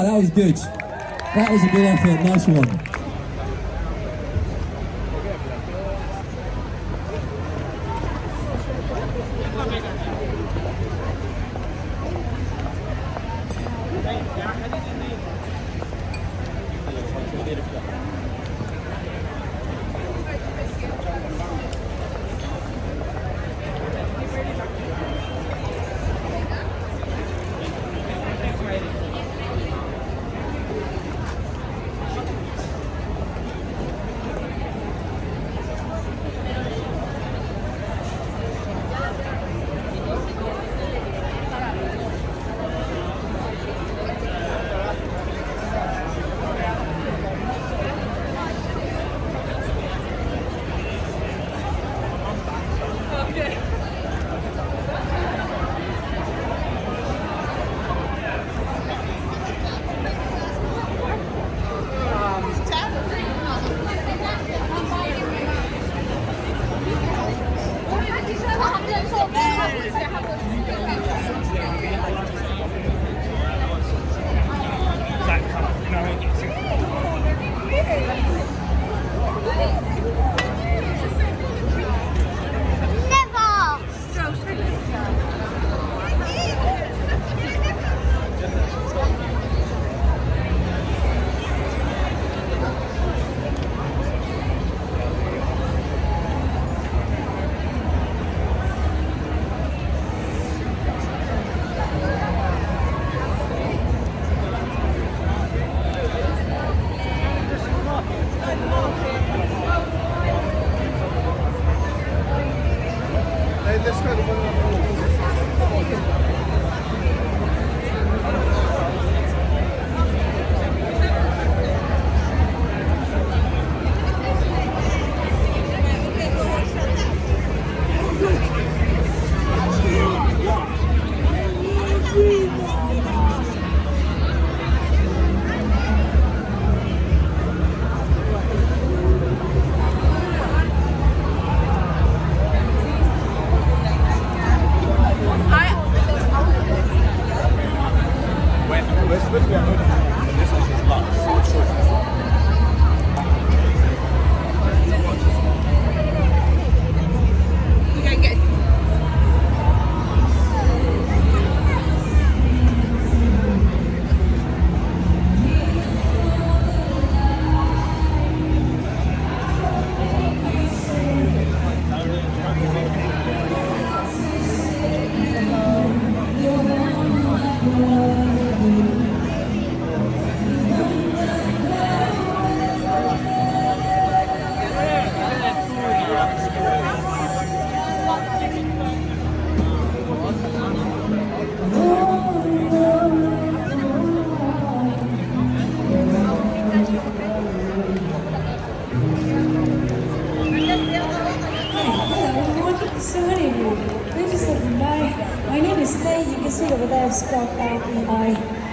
Wow, that was good. That was a good effort. Nice one.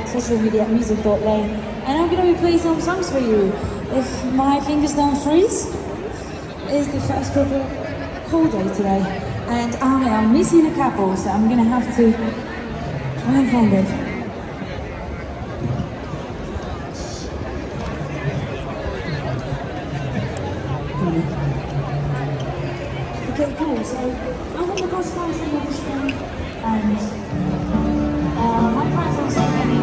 Social media music.lane, and I'm going to be playing some songs for you. If my fingers don't freeze, it's the first proper cold day today, and I am missing a couple, so I'm going to have to try and find it. Okay, cool. So I'm going to go start from the screen, and my friends are ready.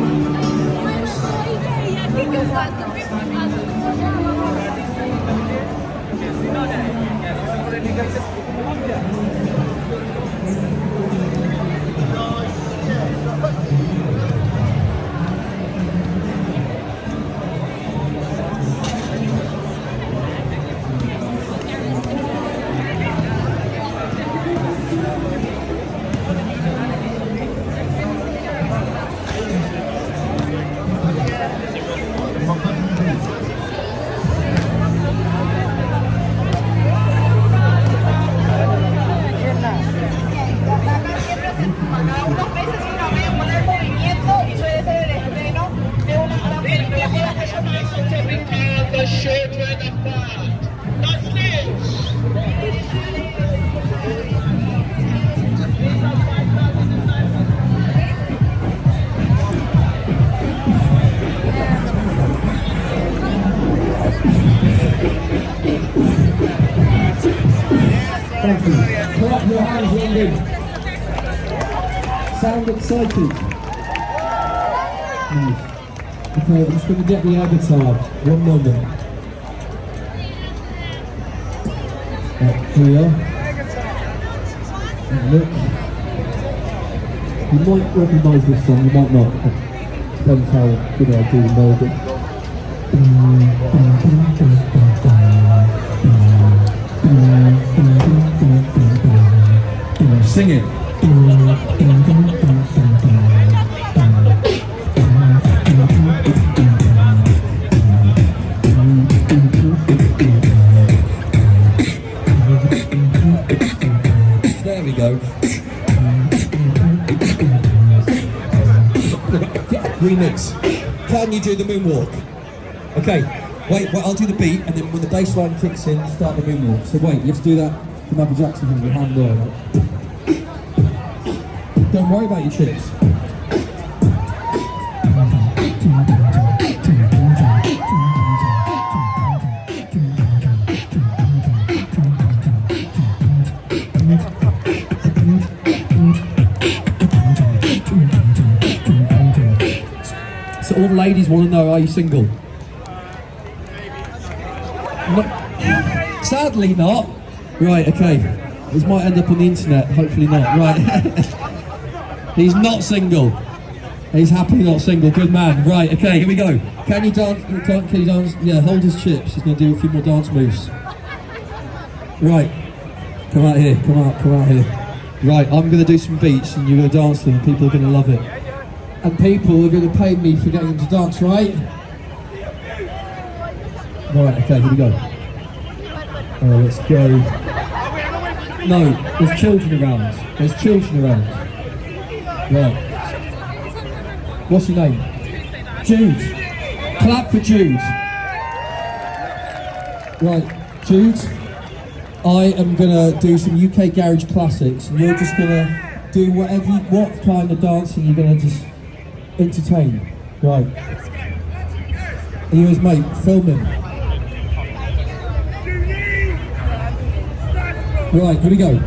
Thank you. Clap your hands, London. Sound excited. Nice. Okay, I'm just going to get the air guitar. One moment. Here we are. And look. You might recognise this song, you might not. Depends how good I do the melody. Sing it. There we go. Remix. Can you do the moonwalk? Okay. Wait, I'll do the beat, and then when the bass line kicks in, start the moonwalk. So wait, you have to do that for Michael Jackson with your hand there. Right? Don't worry about your chips. So all the ladies want to know, are you single? No. Sadly not. Right, okay. This might end up on the internet, hopefully not. Right. He's not single. He's happily not single, good man. Right, okay, here we go. Can you dance? Can you dance? Yeah, hold his chips. He's going to do a few more dance moves. Right. Come out here, come out here. Right, I'm going to do some beats and you're going to dance to them and people are going to love it. And people are going to pay me for getting them to dance, right? Right, okay, here we go. Let's go. No, there's children around. There's children around. Right. What's your name? Jude. Clap for Jude. Right, Jude. I am gonna do some UK garage classics, and you're just gonna do what kind of dancing you're gonna just entertain. Right. Are you his mate? Film him. Right, here we go.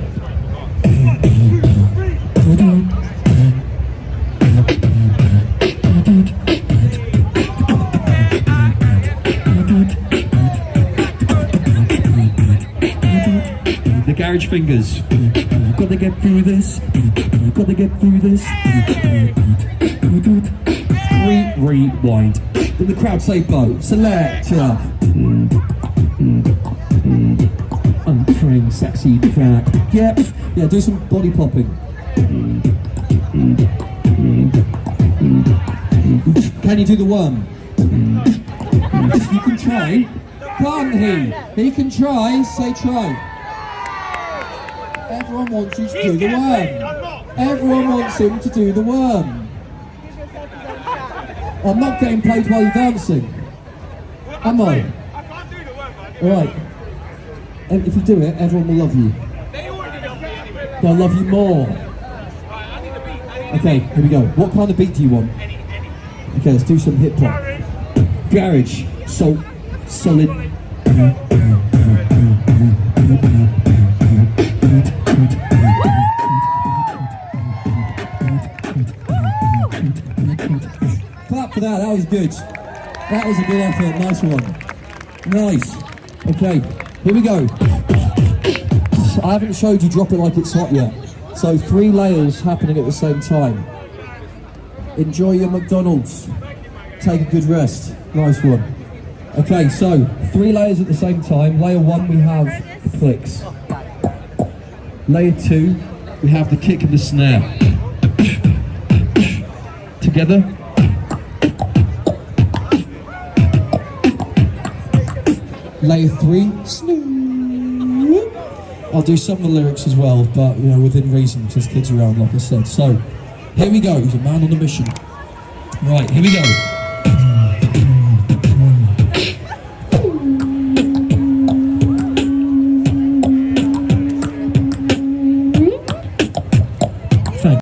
The garage fingers. Gotta get through this. Gotta get through this. Rewind. And the crowd say bo. Selector. Untring, sexy track. Yep. Yeah, do some body popping. Can you do the worm? You can try. Can't he? He can try. Say try. Everyone wants you to do the worm. Everyone wants him to do the worm. I'm not getting paid while you're dancing. Am I? Alright. And if you do it, everyone will love you. They'll love you more. Okay, here we go. What kind of beat do you want? Okay, let's do some hip hop. Garage. So solid. Clap for that, that was good. That was a good effort, nice one. Nice. Okay, here we go. I haven't showed you Drop It Like It's Hot yet. So 3 layers happening at the same time. Enjoy your McDonald's. Take a good rest. Nice one. Okay, so 3 layers at the same time. Layer 1 we have the flicks. Layer 2 we have the kick and the snare. Together. Layer 3, snoo. I'll do some of the lyrics as well, but you know, within reason, because kids around, like I said. So, here we go. He's a man on a mission. Right, here we go.